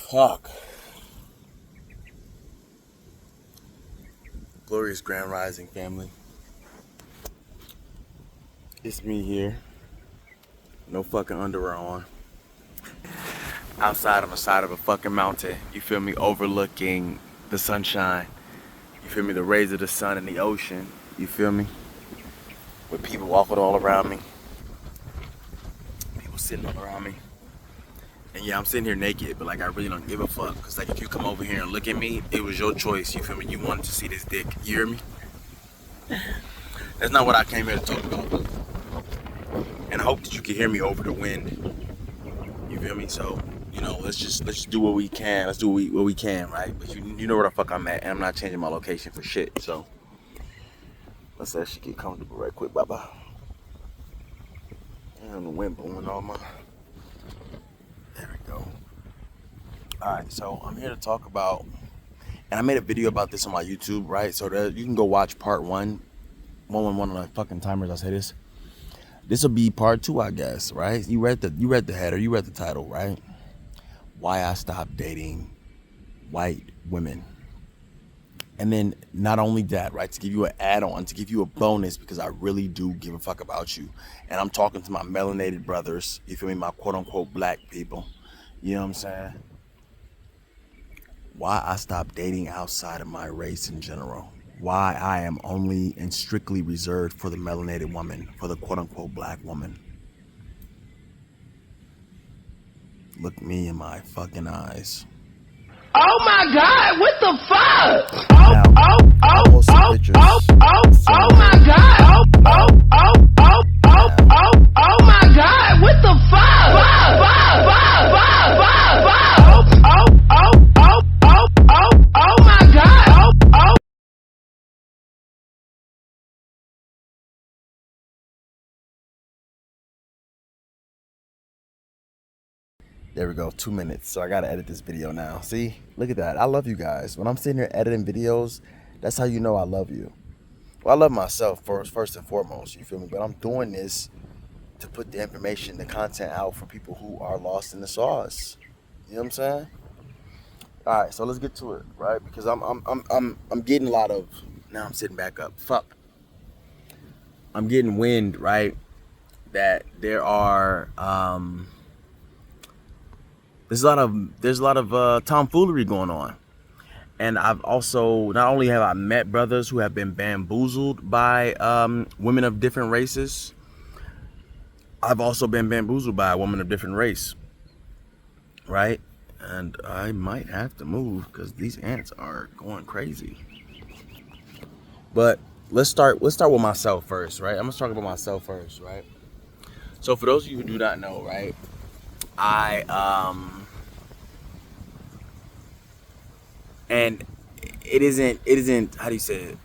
Fuck. Glorious Grand Rising family. It's me here. No fucking underwear on. Outside on the side of a fucking mountain. You feel me? Overlooking the sunshine. You feel me? The rays of the sun and the ocean. You feel me? With people walking all around me. People sitting all around me. And yeah, I'm sitting here naked, but like I really don't give a fuck. Cause like if you come over here and look at me, it was your choice. You feel me? You wanted to see this dick. You hear me? That's not what I came here to talk about. And I hope that you can hear me over the wind. You feel me? So, you know, let's just do what we can. Let's do what we can, right? But you know where the fuck I'm at, and I'm not changing my location for shit. So let's actually get comfortable right quick. Bye bye. Damn, the wind blowing all my. There we go. All right, so I'm here to talk about, and I made a video about this on my YouTube, right? So that you can go watch part one on the fucking timers. I say this. This will be part two, I guess, right? You read the header, you read the title, right? Why I stopped dating white women. And then not only that, right, to give you an add-on, to give you a bonus, because I really do give a fuck about you. And I'm talking to my melanated brothers, you feel me, my quote-unquote black people. You know what I'm saying? Why I stopped dating outside of my race in general. Why I am only and strictly reserved for the melanated woman, for the quote-unquote black woman. Look me in my fucking eyes. Oh my God, what the fuck? Now, Oh my God. Oh my God, what the fuck? Oh my God. There we go, 2 minutes. So I gotta edit this video now. See, look at that. I love you guys. When I'm sitting here editing videos, that's how you know I love you. Well, I love myself first and foremost, you feel me? But I'm doing this to put the information, the content out for people who are lost in the sauce. You know what I'm saying? All right, so let's get to it, right? Because I'm getting a lot of. Now I'm sitting back up. Fuck. I'm getting wind, right? That there are there's a lot of tomfoolery going on. And I've also, not only have I met brothers who have been bamboozled by women of different races, I've also been bamboozled by a woman of different race, right? And I might have to move because these ants are going crazy. But let's start with myself first, right? I'm gonna talk about myself first, right? So for those of you who do not know, right, and it isn't how do you say it?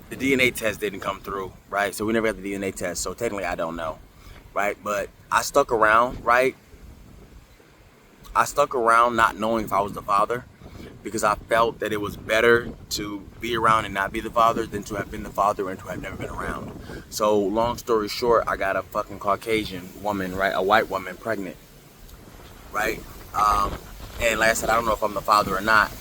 The DNA test didn't come through, right? So we never had the DNA test, so technically I don't know, right? But I stuck around, right? I stuck around not knowing if I was the father because I felt that it was better to be around and not be the father than to have been the father and to have never been around. So long story short, I got a fucking Caucasian woman, right? A white woman pregnant, right? And like I said, I don't know if I'm the father or not,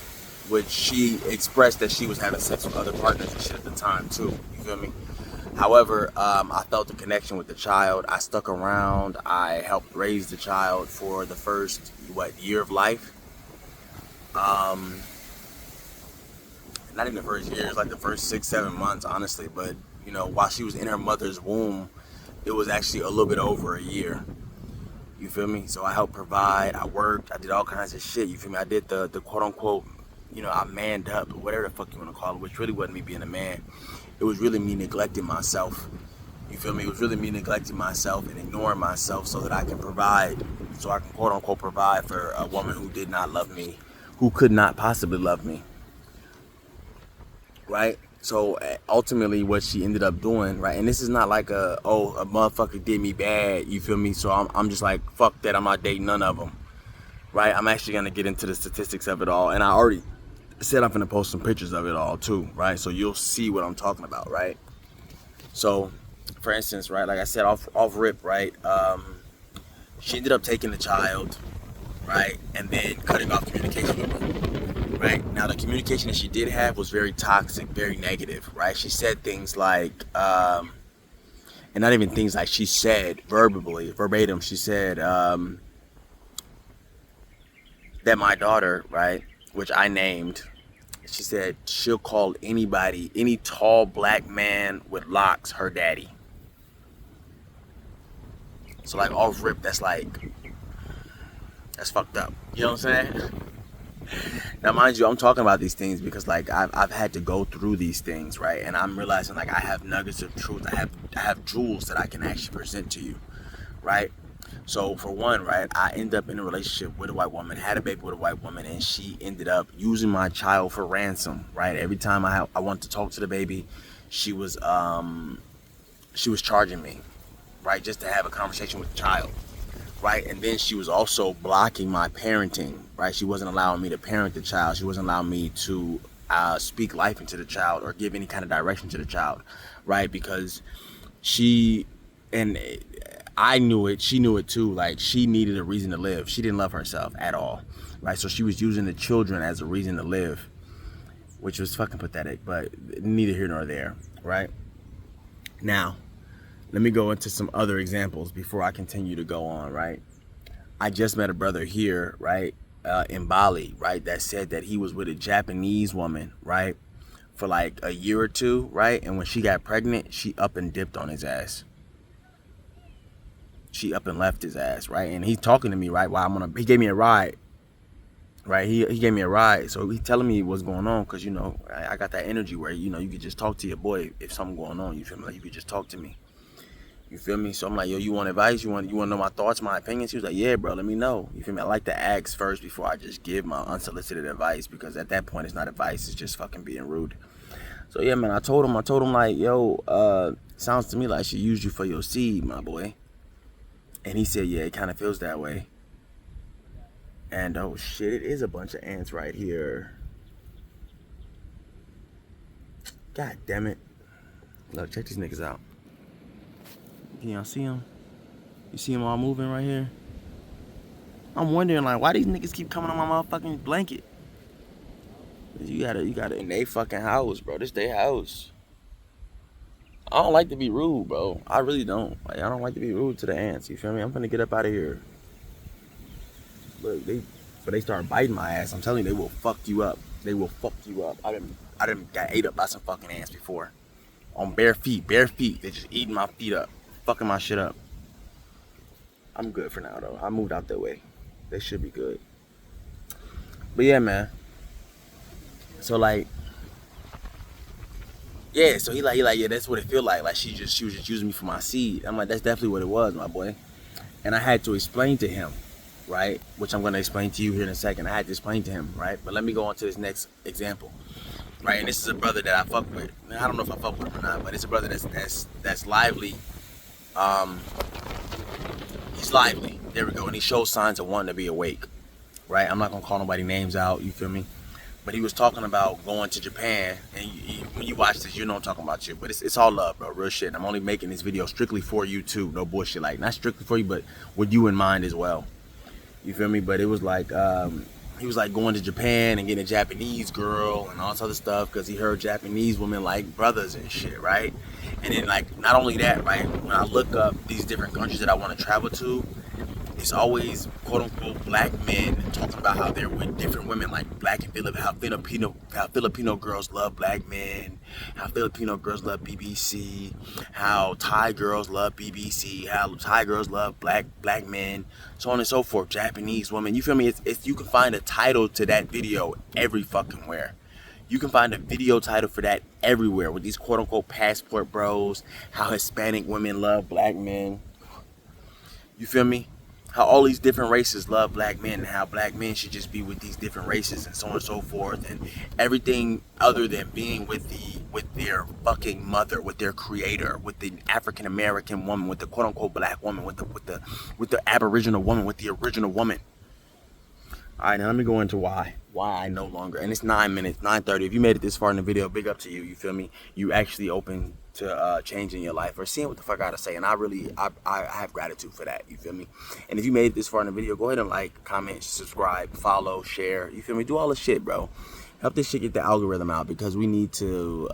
which she expressed that she was having sex with other partners and shit at the time too, you feel me? However, I felt a connection with the child. I stuck around. I helped raise the child for the first, year of life? Not even the first year, it's like the first 6-7 months, honestly. But, while she was in her mother's womb, it was actually a little bit over a year. You feel me? So I helped provide, I worked, I did all kinds of shit. You feel me? I did the quote unquote, I manned up, or whatever the fuck you want to call it, which really wasn't me being a man. It was really me neglecting myself. You feel me? It was really me neglecting myself and ignoring myself so that I can provide, so I can quote unquote provide for a woman who did not love me, who could not possibly love me. Right? So ultimately what she ended up doing, right? And this is not like a motherfucker did me bad, you feel me? So I'm just like, fuck that, I'm not dating none of them. Right? I'm actually going to get into the statistics of it all. And I already said I'm going to post some pictures of it all too, right? So you'll see what I'm talking about, right? So, for instance, right, like I said, off rip, right? She ended up taking the child, right? And then cutting off communication with me, right? Now, the communication that she did have was very toxic, very negative, right? She said things like, and not even things like she said verbally, verbatim, she said that my daughter, right, which I named, she said she'll call anybody, any tall black man with locks, her daddy. So like off rip, that's fucked up. You know what I'm saying? Now, mind you, I'm talking about these things because like I've had to go through these things, right? And I'm realizing like I have nuggets of truth. I have jewels that I can actually present to you, right? So for one, right, I ended up in a relationship with a white woman, had a baby with a white woman, and she ended up using my child for ransom, right? Every time I wanted to talk to the baby, she was charging me, right, just to have a conversation with the child, right? And then she was also blocking my parenting, right? She wasn't allowing me to parent the child. She wasn't allowing me to speak life into the child or give any kind of direction to the child, right? Because she, and I knew it, she knew it too, like she needed a reason to live. She didn't love herself at all, right? So she was using the children as a reason to live, which was fucking pathetic, but neither here nor there, right? Now, let me go into some other examples before I continue to go on, right? I just met a brother here, right, in Bali, right, that said that he was with a Japanese woman, right, for like a year or two, right? And when she got pregnant, she up and dipped on his ass. She up and left his ass, right? And he's talking to me, right? While he gave me a ride, right? He gave me a ride, so he telling me what's going on, cause you know I got that energy where you know you could just talk to your boy if something going on. You feel me? Like you could just talk to me. You feel me? So I'm like, yo, you want advice? You want to know my thoughts, my opinions? He was like, yeah, bro, let me know. You feel me? I like to ask first before I just give my unsolicited advice, because at that point it's not advice, it's just fucking being rude. So yeah, man, I told him like, yo, sounds to me like she used you for your seed, my boy. And he said, yeah, it kind of feels that way. And oh shit, it is a bunch of ants right here. God damn it. Look, check these niggas out. Can y'all see them? You see them all moving right here? I'm wondering like why these niggas keep coming on my motherfucking blanket. You gotta in they fucking house, bro. This they house. I don't like to be rude, bro. I really don't. Like, I don't like to be rude to the ants. You feel me? I'm finna get up out of here. Look, they start biting my ass. I'm telling you, they will fuck you up. They will fuck you up. I done got ate up by some fucking ants before. On bare feet. They just eating my feet up. Fucking my shit up. I'm good for now, though. I moved out that way. They should be good. But yeah, man. So like, yeah, so he like, yeah, that's what it feel like. Like she was just using me for my seed. I'm like, that's definitely what it was, my boy. And I had to explain to him, right? Which I'm gonna explain to you here in a second. I had to explain to him, right? But let me go on to this next example, right? And this is a brother that I fuck with. I don't know if I fuck with him or not, but it's a brother that's lively. He's lively. There we go. And he shows signs of wanting to be awake, right? I'm not gonna call nobody names out. You feel me? But he was talking about going to Japan, and when you watch this, you know I'm talking about you. But it's all love, bro, real shit. And I'm only making this video strictly for you too, no bullshit. Like not strictly for you, but with you in mind as well. You feel me? But it was like he was like going to Japan and getting a Japanese girl and all this other stuff because he heard Japanese women like brothers and shit, right? And then like not only that, right? When I look up these different countries that I want to travel to, it's always quote unquote black men talking about how they're with different women like black and how Filipino girls love black men, how Filipino girls love BBC, how Thai girls love BBC, how Thai girls love black men, so on and so forth. Japanese women, you feel me? It's you can find a title to that video every fucking where. You can find a video title for that everywhere with these quote unquote passport bros, how Hispanic women love black men. You feel me? How all these different races love black men and how black men should just be with these different races and so on and so forth, and everything other than being with their fucking mother, with their creator, with the African American woman, with the quote unquote black woman, with the Aboriginal woman, with the original woman. All right, now let me go into why I no longer. And it's 9 minutes, 9:30. If you made it this far in the video, big up to you. You feel me? You actually open to changing your life or seeing what the fuck I gotta say. And I have gratitude for that. You feel me? And if you made it this far in the video, go ahead and like, comment, subscribe, follow, share. You feel me? Do all the shit, bro. Help this shit get the algorithm out, because we need to.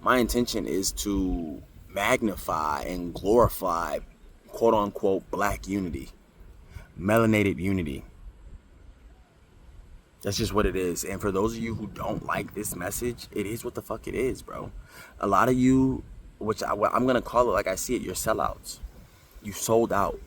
My intention is to magnify and glorify, quote unquote, black unity, melanated unity. That's just what it is. And for those of you who don't like this message, it is what the fuck it is, bro. A lot of you, I'm going to call it like I see it, you're sellouts. You sold out.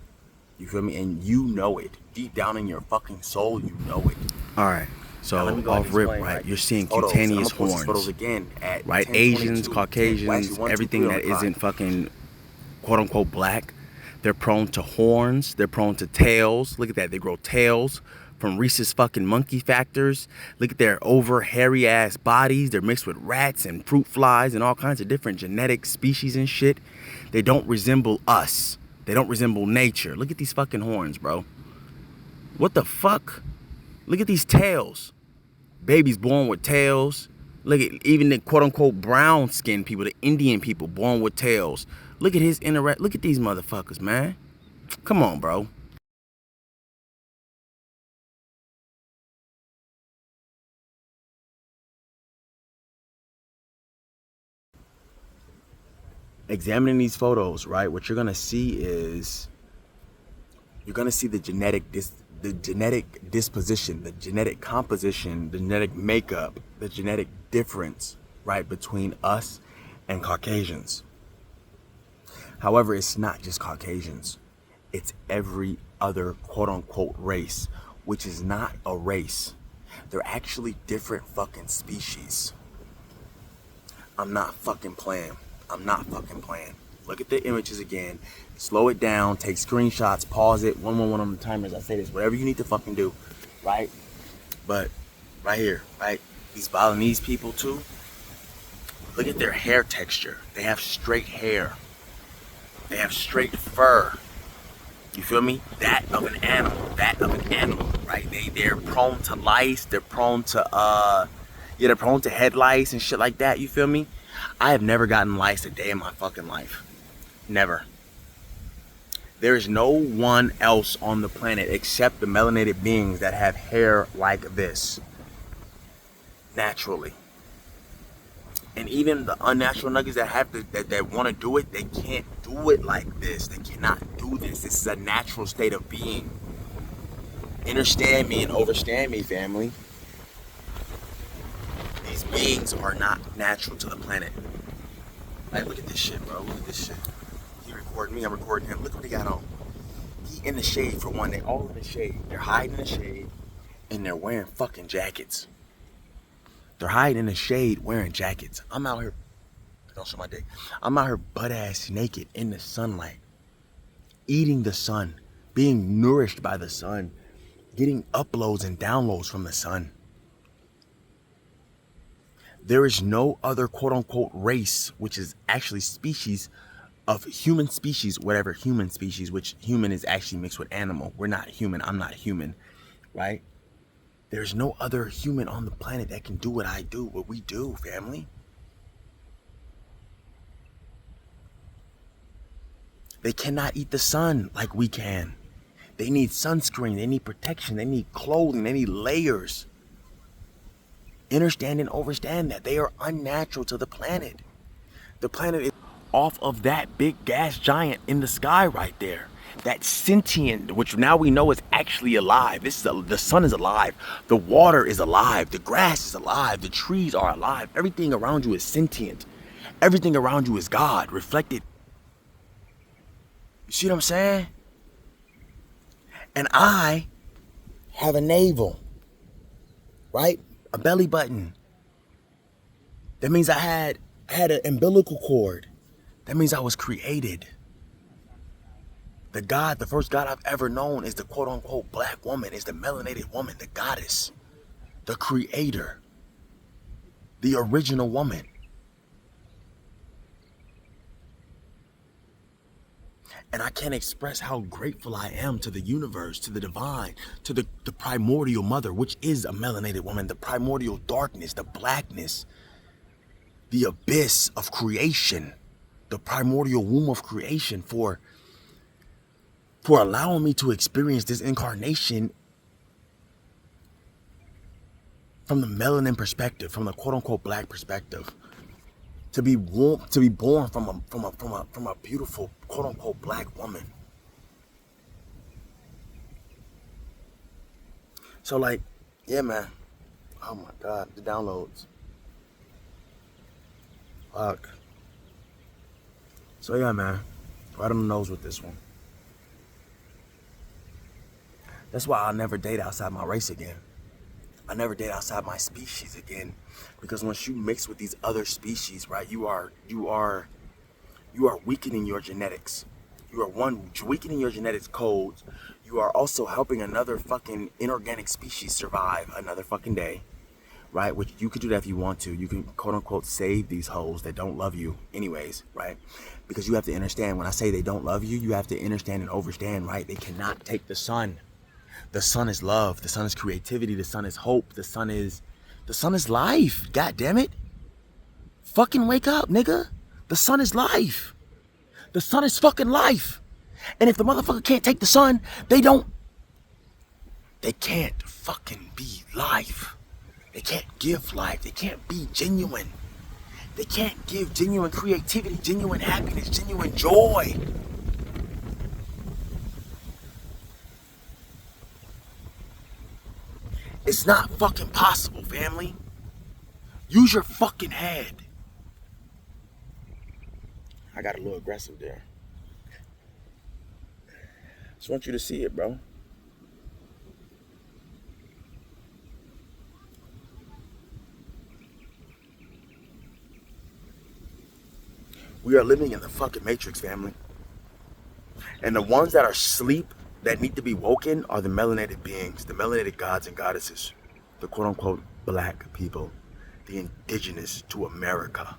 You feel me? And you know it. Deep down in your fucking soul, you know it. All right. So off rip, right? You're seeing cutaneous horns, photos again at right? Asians, Caucasians, everything that isn't fucking quote unquote black. They're prone to horns. They're prone to tails. Look at that. They grow tails from Reese's fucking monkey factors. Look at their over hairy ass bodies. They're mixed with rats and fruit flies and all kinds of different genetic species and shit. They don't resemble us. They don't resemble nature. Look at these fucking horns, bro. What the fuck? Look at these tails. Babies born with tails. Look at even the quote unquote brown skinned people, the Indian people born with tails. Look at his look at these motherfuckers, man. Come on, bro. Examining these photos, right? What you're gonna see is you're gonna see the genetic disposition, the genetic composition, the genetic makeup, the genetic difference, right, between us and Caucasians. However, it's not just Caucasians. It's every other quote unquote race, which is not a race. They're actually different fucking species. I'm not fucking playing. I'm not fucking playing. Look at the images again. Slow it down. Take screenshots. Pause it. 111 on the timers. I say this. Whatever you need to fucking do, right? But right here, right? These Balinese people too. Look at their hair texture. They have straight hair. They have straight fur. You feel me? That of an animal. That of an animal, right? They're prone to lice. They're prone to they're prone to head lice and shit like that. You feel me? I have never gotten lice a day in my fucking life. Never. There is no one else on the planet except the melanated beings that have hair like this. Naturally. And even the unnatural nuggies that have that want to do it, they can't do it like this. They cannot do this. This is a natural state of being. Understand me and overstand me, family. These beings are not natural to the planet. Like, look at this shit, bro. Look at this shit. He recording me, I'm recording him. Look what he got on. He in the shade for one. They all in the shade. They're hiding in the shade and they're wearing fucking jackets. They're hiding in the shade wearing jackets. I'm out here, don't show my dick. I'm out here butt ass naked in the sunlight, eating the sun, being nourished by the sun, getting uploads and downloads from the sun. There is no other quote unquote race, which is actually species of human species, whatever human species, which human is actually mixed with animal. We're not human. I'm not human, right? There's no other human on the planet that can do what I do, what we do, family. They cannot eat the sun like we can. They need sunscreen. They need protection. They need clothing. They need layers. Understand and overstand that they are unnatural to the planet. The planet is off of that big gas giant in the sky right there. That sentient, which now we know is actually alive. The sun is alive. The water is alive. The grass is alive. The trees are alive. Everything around you is sentient. Everything around you is God reflected. You see what I'm saying? And I have a navel, right? A belly button. That means I had an umbilical cord. That means I was created. The first God I've ever known is the quote unquote black woman, is the melanated woman, the goddess, the creator, the original woman. And I can't express how grateful I am to the universe, to the divine, to the primordial mother, which is a melanated woman, the primordial darkness, the blackness, the abyss of creation, the primordial womb of creation, for allowing me to experience this incarnation from the melanin perspective, from the quote unquote black perspective. To be born from a beautiful quote unquote black woman. So like, yeah, man. Oh my God, the downloads. Fuck. So yeah, man. Right on the nose with this one. That's why I'll never date outside my race again. I never date outside my species again. Because once you mix with these other species, right, you are weakening your genetics. You are weakening your genetics codes. You are also helping another fucking inorganic species survive another fucking day, right? Which you could do that if you want to. You can quote unquote save these hoes that don't love you anyways, right? Because you have to understand, when I say they don't love you, you have to understand and overstand, right? They cannot take the sun. The sun is love. The sun is creativity. The sun is hope. The sun is life. God damn it. Fucking wake up, nigga. The sun is life. The sun is fucking life. And if the motherfucker can't take the sun, they can't fucking be life. They can't give life. They can't be genuine. They can't give genuine creativity, genuine happiness, genuine joy. It's not fucking possible, family. Use your fucking head. I got a little aggressive there. Just want you to see it, bro. We are living in the fucking matrix, family. And the ones that are asleep, that need to be woken, are the melanated beings, the melanated gods and goddesses, the quote unquote black people, the indigenous to America.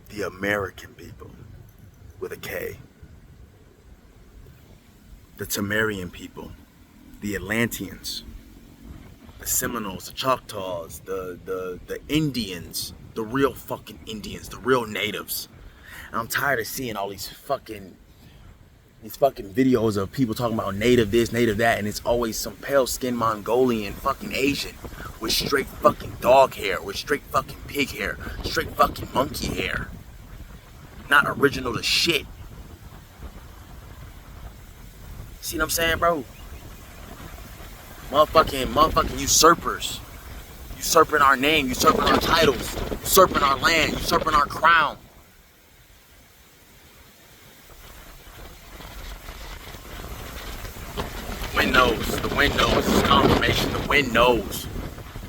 The American people with a K. The Temerian people, the Atlanteans, the Seminoles, the Choctaws, the Indians, the real fucking Indians, the real natives. And I'm tired of seeing all these fucking videos of people talking about native this, native that, and it's always some pale skinned Mongolian fucking Asian with straight fucking dog hair, with straight fucking pig hair, straight fucking monkey hair. Not original to shit. See what I'm saying, bro? Motherfucking usurpers. Usurping our name, usurping our titles, usurping our land, usurping our crown. Wind knows. The wind knows. It's confirmation. The wind knows.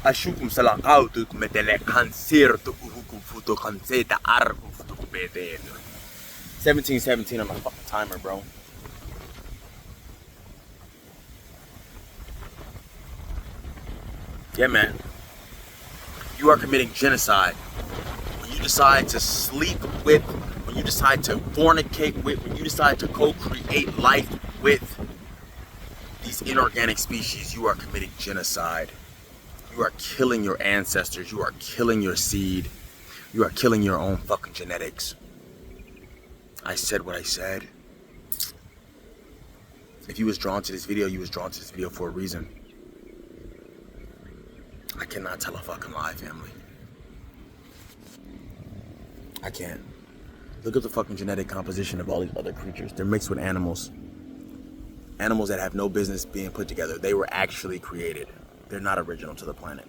Ashukum salakautu metele kansir to uhukum futo kanseta argu futo bede. 1717 on my fucking timer, bro. Yeah, man. You are committing genocide. When you decide to sleep with, when you decide to fornicate with, when you decide to co-create life with these inorganic species, you are committing genocide. You are killing your ancestors. You are killing your seed. You are killing your own fucking genetics. I said what I said. If you was drawn to this video, you was drawn to this video for a reason. I cannot tell a fucking lie, family. I can't. Look at the fucking genetic composition of all these other creatures. They're mixed with animals. Animals that have no business being put together. They were actually created. They're not original to the planet.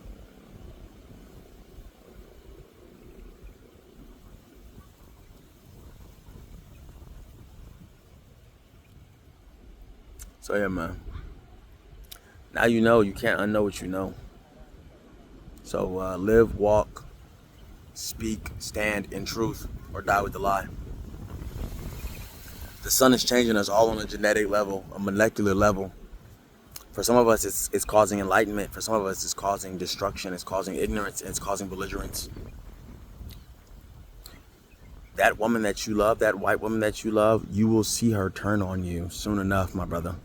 So yeah, man. Now you know. You can't unknow what you know. So live, walk, speak, stand in truth, or die with the lie. The sun is changing us all on a genetic level, a molecular level. For some of us, it's causing enlightenment. For some of us, it's causing destruction. It's causing ignorance. And it's causing belligerence. that woman that you love, that white woman that you love, you will see her turn on you soon enough, my brother.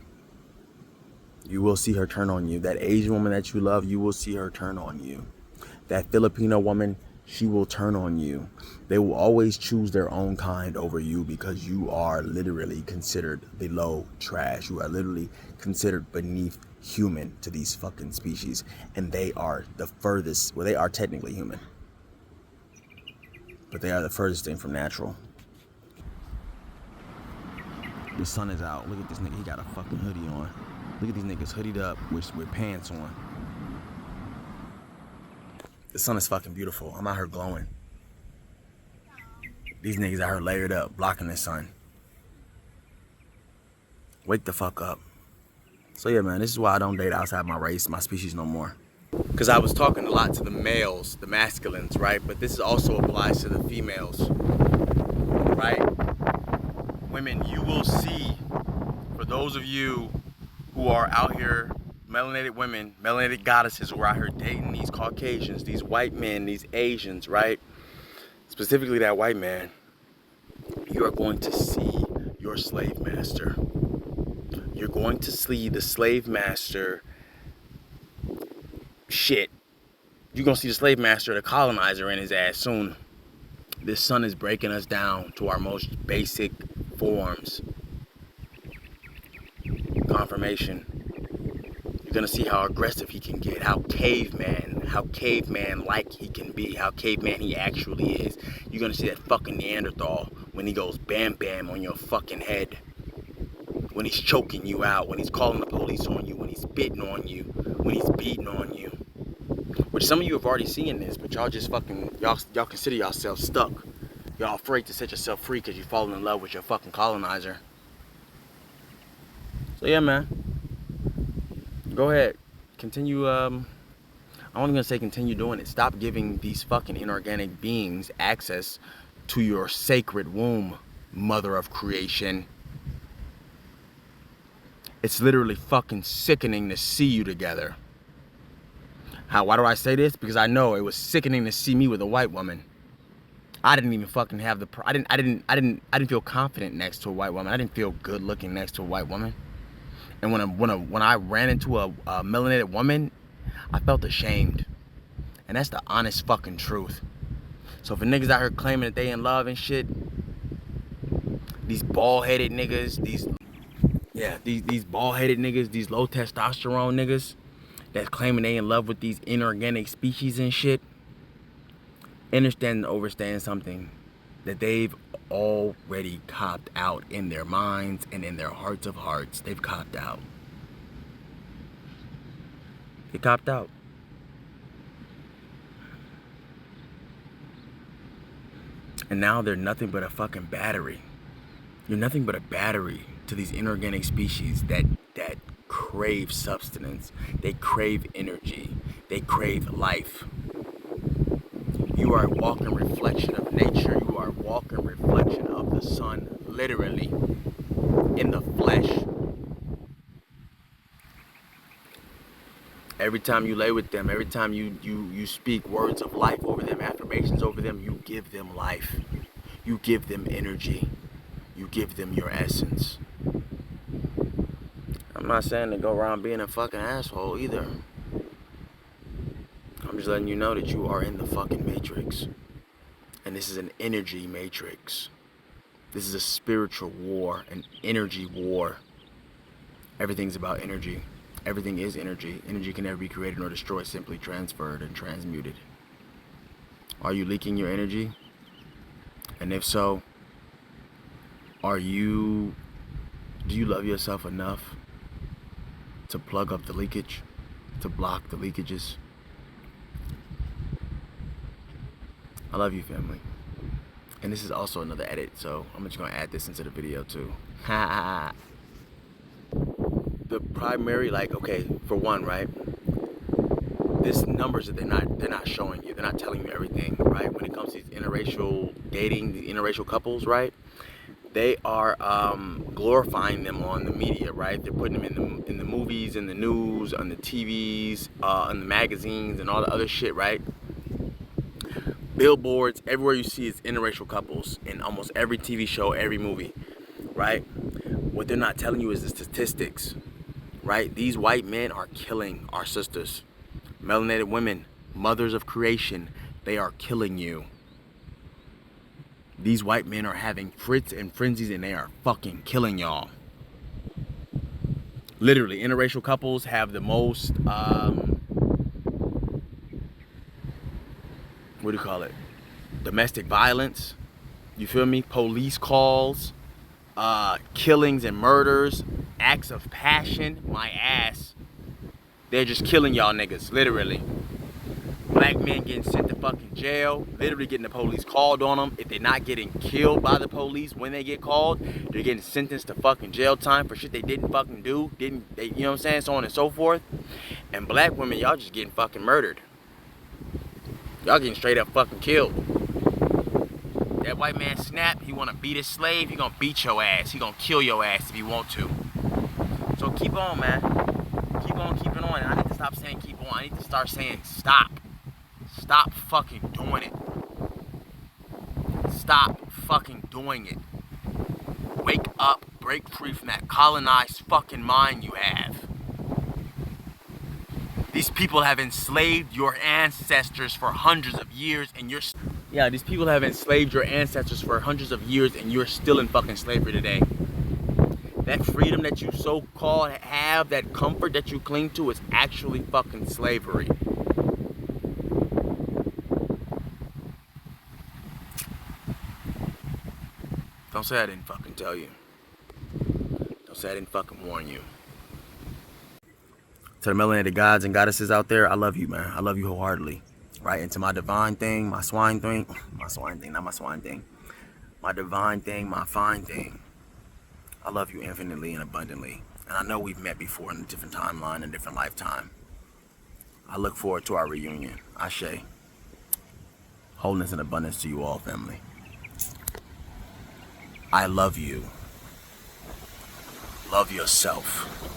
You will see her turn on you. That Asian woman that you love, you will see her turn on you. That Filipino woman, she will turn on you. They will always choose their own kind over you because you are literally considered below trash. You are literally considered beneath human to these fucking species. And they are the furthest, well, they are technically human, but they are the furthest thing from natural. The sun is out. Look at this nigga, he got a fucking hoodie on. Look at these niggas hoodied up with pants on. The sun is fucking beautiful. I'm out here glowing. These niggas out here layered up, blocking the sun. Wake the fuck up. So yeah, man, this is why I don't date outside my race, my species no more. Because I was talking a lot to the males, the masculines, right? But this also applies to the females, right? Women, you will see, for those of you who are out here, melanated women, melanated goddesses who are out here dating these Caucasians, these white men, these Asians, right? Specifically that white man, you are going to see your slave master. You're going to see the slave master shit. You're going to see the slave master, the colonizer in his ass soon. This sun is breaking us down to our most basic forms. Confirmation. You're gonna see how aggressive he can get, how caveman-like he can be, how caveman he actually is. You're gonna see that fucking Neanderthal when he goes bam bam on your fucking head. When he's choking you out, when he's calling the police on you, when he's spitting on you, when he's beating on you. Which some of you have already seen this, but y'all just fucking, y'all consider yourselves stuck. Y'all afraid to set yourself free because you're falling in love with your fucking colonizer. So yeah, man. Go ahead. Continue, I'm only gonna say continue doing it. Stop giving these fucking inorganic beings access to your sacred womb, mother of creation. It's literally fucking sickening to see you together. Why do I say this? Because I know it was sickening to see me with a white woman. I didn't even fucking have the, I didn't feel confident next to a white woman. I didn't feel good looking next to a white woman. And when I ran into a melanated woman, I felt ashamed. And that's the honest fucking truth. So for niggas out here claiming that they in love and shit, these bald-headed niggas, these bald-headed niggas, these low testosterone niggas that's claiming they in love with these inorganic species and shit, understand and overstand something that they've already copped out in their minds and in their hearts of hearts. They've copped out. They copped out. And now they're nothing but a fucking battery. You're nothing but a battery to these inorganic species that crave substance. They crave energy. They crave life. You are a walking reflection of nature. You are a walking reflection of the sun, literally, in the flesh. Every time you lay with them, every time you speak words of life over them, affirmations over them, you give them life. You give them energy. You give them your essence. I'm not saying to go around being a fucking asshole either. I'm just letting you know that you are in the fucking matrix. And this is an energy matrix. This is a spiritual war, an energy war. Everything's about energy. Everything is energy. Energy can never be created nor destroyed, simply transferred and transmuted. Are you leaking your energy? And if so, do you love yourself enough to plug up the leakage, to block the leakages? I love you, family. And this is also another edit, so I'm just gonna add this into the video too. The primary, okay, for one, right? This numbers that they're not showing you. They're not telling you everything, right? When it comes to these interracial dating, the interracial couples, right? They are glorifying them on the media, right? They're putting them in the movies, in the news, on the TVs, on the magazines, and all the other shit, right? Billboards, everywhere you see is interracial couples in almost every TV show, every movie, right? What they're not telling you is the statistics, right? These white men are killing our sisters. Melanated women, mothers of creation, they are killing you. These white men are having fits and frenzies and they are fucking killing y'all. Literally, interracial couples have the most, what do you call it? Domestic violence. You feel me? Police calls, killings and murders, acts of passion. My ass. They're just killing y'all niggas, literally. Black men getting sent to fucking jail, literally getting the police called on them. If they're not getting killed by the police when they get called, they're getting sentenced to fucking jail time for shit they didn't fucking do, you know what I'm saying, so on and so forth. And black women, y'all just getting fucking murdered. Y'all getting straight up fucking killed. That white man snap, he wanna beat his slave, he gonna beat your ass. He gonna kill your ass if he want to. So keep on, man. Keep on keeping on. And I need to stop saying keep on. I need to start saying stop. Stop fucking doing it. Stop fucking doing it. Wake up, break free from that colonized fucking mind you have. These people have enslaved your ancestors for hundreds of years and these people have enslaved your ancestors for hundreds of years and you're still in fucking slavery today. That freedom that you so-called have, that comfort that you cling to is actually fucking slavery. Don't say I didn't fucking tell you. Don't say I didn't fucking warn you. To the melanated gods and goddesses out there, I love you, man. I love you wholeheartedly. Right? And to my divine thing, my swine thing, not my swine thing. My divine thing, my fine thing. I love you infinitely and abundantly. And I know we've met before in a different timeline, a different lifetime. I look forward to our reunion. Ashe. Wholeness and abundance to you all, family. I love you. Love yourself.